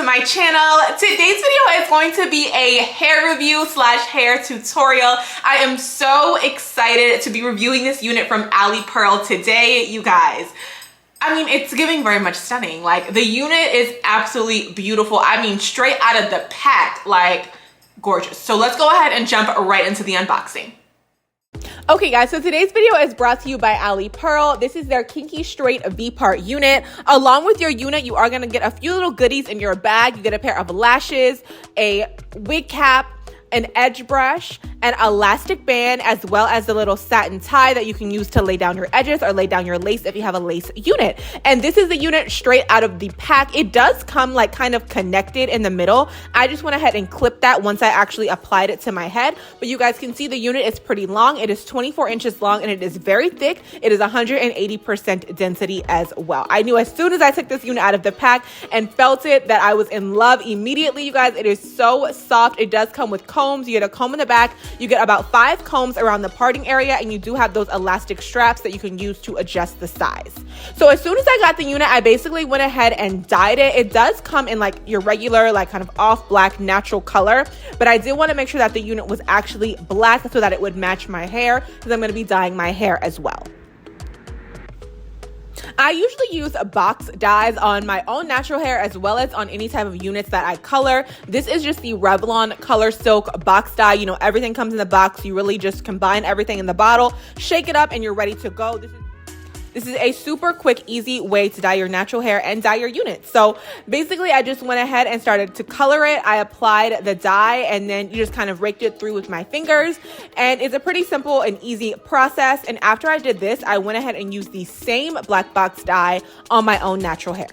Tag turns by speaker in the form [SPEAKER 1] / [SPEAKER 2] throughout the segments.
[SPEAKER 1] my channel. Today's video is going to be a hair review slash hair tutorial. I am so excited to be reviewing this unit from Ali Pearl today, you guys. I mean, it's giving very much stunning. Like, the unit is absolutely beautiful. I mean, straight out of the pack, like, gorgeous. So let's go ahead and jump right into the unboxing. Okay guys, so today's video is brought to you by Ali Pearl. This is their Kinky Straight V-part unit. Along with your unit, you are going to get a few little goodies in your bag. You get a pair of lashes, a wig cap, an edge brush, an elastic band, as well as the little satin tie that you can use to lay down your edges or lay down your lace if you have a lace unit. And this is the unit straight out of the pack. It does come like kind of connected in the middle. I just went ahead and clipped that once I actually applied it to my head. But you guys can see the unit is pretty long. It is 24 inches long and it is very thick. It is 180% density as well. I knew as soon as I took this unit out of the pack and felt it that I was in love immediately, you guys. It is so soft. It does come with combs. You get a comb in the back. You get about 5 combs around the parting area, and you do have those elastic straps that you can use to adjust the size. So as soon as I got the unit, I basically went ahead and dyed it. It does come in like your regular, like kind of off black natural color, but I did want to make sure that the unit was actually black so that it would match my hair, because I'm going to be dyeing my hair as well. I usually use box dyes on my own natural hair as well as on any type of units that I color. This is just the Revlon Color Silk box dye. You know, everything comes in the box. You really just combine everything in the bottle, shake it up, and you're ready to go. This is a super quick, easy way to dye your natural hair and dye your unit. So basically, I just went ahead and started to color it. I applied the dye and then you just kind of raked it through with my fingers. And it's a pretty simple and easy process. And after I did this, I went ahead and used the same black box dye on my own natural hair.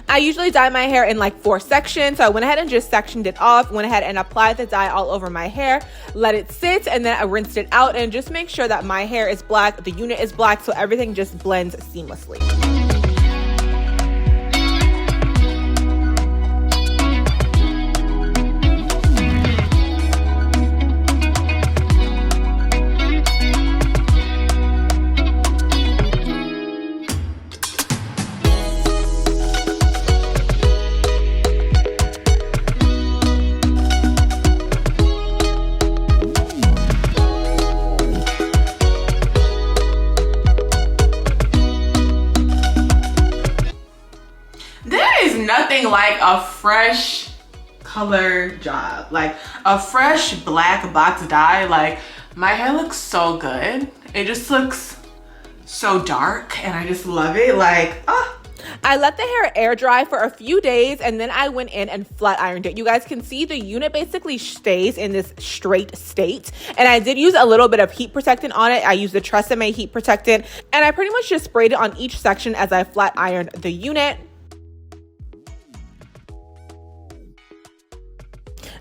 [SPEAKER 1] I usually dye my hair in like 4 sections, so I went ahead and just sectioned it off, went ahead and applied the dye all over my hair, let it sit, and then I rinsed it out and just make sure that my hair is black, the unit is black, so everything just blends seamlessly. Nothing like a fresh color job, like a fresh black box dye. Like, my hair looks so good. It just looks so dark and I just love it. Like, I let the hair air dry for a few days and then I went in and flat ironed it. You guys can see the unit basically stays in this straight state. And I did use a little bit of heat protectant on it. I used the Tresemme heat protectant and I pretty much just sprayed it on each section as I flat ironed the unit.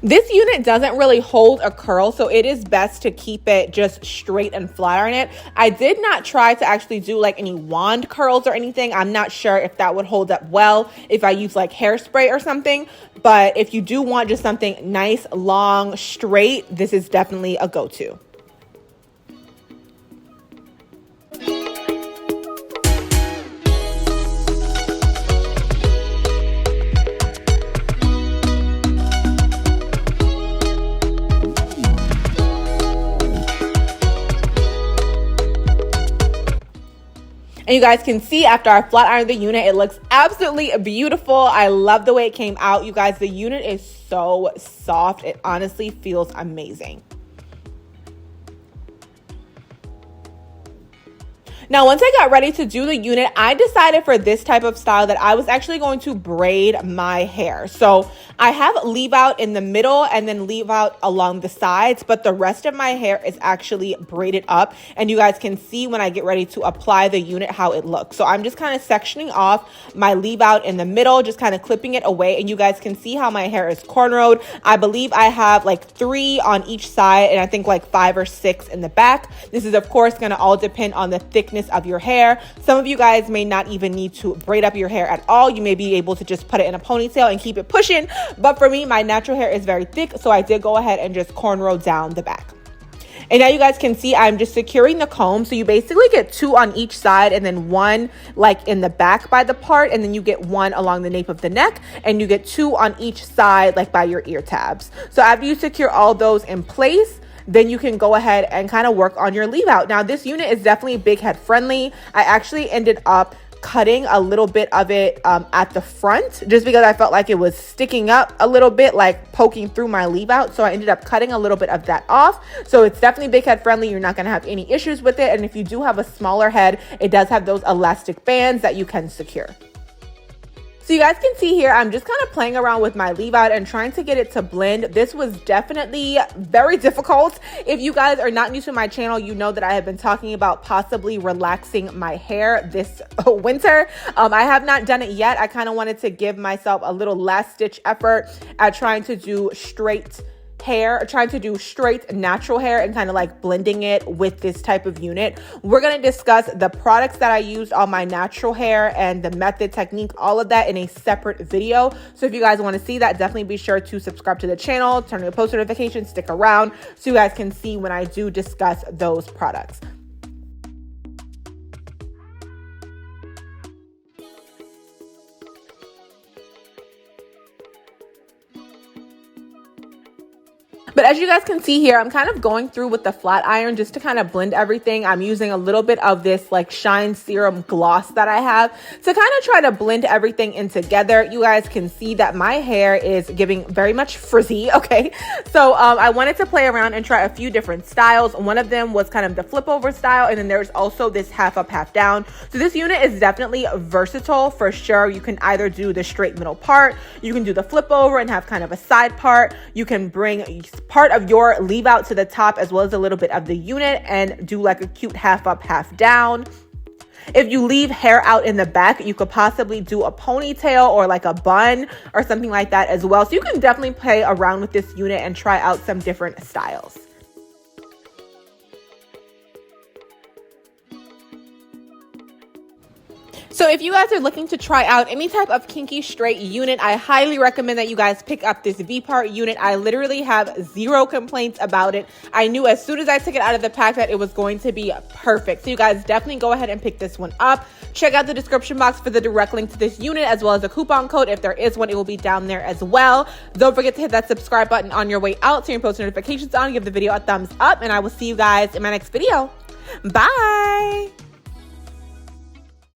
[SPEAKER 1] This unit doesn't really hold a curl, so it is best to keep it just straight and flat iron it. I did not try to actually do like any wand curls or anything. I'm not sure if that would hold up well if I use like hairspray or something. But if you do want just something nice, long, straight, this is definitely a go-to. And you guys can see after I flat ironed the unit, it looks absolutely beautiful. I love the way it came out. You guys, the unit is so soft. It honestly feels amazing. Now, once I got ready to do the unit, I decided for this type of style that I was actually going to braid my hair. So I have leave out in the middle and then leave out along the sides, but the rest of my hair is actually braided up. And you guys can see when I get ready to apply the unit how it looks. So I'm just kind of sectioning off my leave out in the middle, just kind of clipping it away. And you guys can see how my hair is cornrowed. I believe I have like 3 on each side and I think like 5 or 6 in the back. This is of course going to all depend on the thickness of your hair. Some of you guys may not even need to braid up your hair at all. You may be able to just put it in a ponytail and keep it pushing. But for me, my natural hair is very thick, so I did go ahead and just cornrow down the back. And now you guys can see I'm just securing the comb. So you basically get 2 on each side and then 1 like in the back by the part, and then you get 1 along the nape of the neck, and you get 2 on each side like by your ear tabs. So after you secure all those in place, then you can go ahead and kind of work on your leave out. Now this unit is definitely big head friendly. I actually ended up cutting a little bit of it at the front, just because I felt like it was sticking up a little bit, like poking through my leave out. So I ended up cutting a little bit of that off. So it's definitely big head friendly. You're not going to have any issues with it. And if you do have a smaller head, it does have those elastic bands that you can secure. So you guys can see here, I'm just kind of playing around with my leave out and trying to get it to blend. This was definitely very difficult. If you guys are not new to my channel, you know that I have been talking about possibly relaxing my hair this winter. I have not done it yet. I kind of wanted to give myself a little last ditch effort at trying to do straight hair, trying to do straight natural hair and kind of like blending it with this type of unit. We're going to discuss the products that I used on my natural hair and the method, technique, all of that in a separate video. So if you guys want to see that, definitely be sure to subscribe to the channel, turn on your post notifications, stick around so you guys can see when I do discuss those products. But as you guys can see here, I'm kind of going through with the flat iron just to kind of blend everything. I'm using a little bit of this like Shine Serum gloss that I have to kind of try to blend everything in together. You guys can see that my hair is giving very much frizzy, okay? So I wanted to play around and try a few different styles. One of them was kind of the flip over style, and then there's also this half up, half down. So this unit is definitely versatile for sure. You can either do the straight middle part, you can do the flip over and have kind of a side part. You can bring part of your leave out to the top as well as a little bit of the unit and do like a cute half up, half down. If you leave hair out in the back, you could possibly do a ponytail or like a bun or something like that as well. So you can definitely play around with this unit and try out some different styles. So if you guys are looking to try out any type of kinky straight unit, I highly recommend that you guys pick up this V-part unit. I literally have 0 complaints about it. I knew as soon as I took it out of the pack that it was going to be perfect. So you guys definitely go ahead and pick this one up. Check out the description box for the direct link to this unit as well as a coupon code. If there is one, it will be down there as well. Don't forget to hit that subscribe button on your way out so you can post notifications on. Give the video a thumbs up, and I will see you guys in my next video. Bye!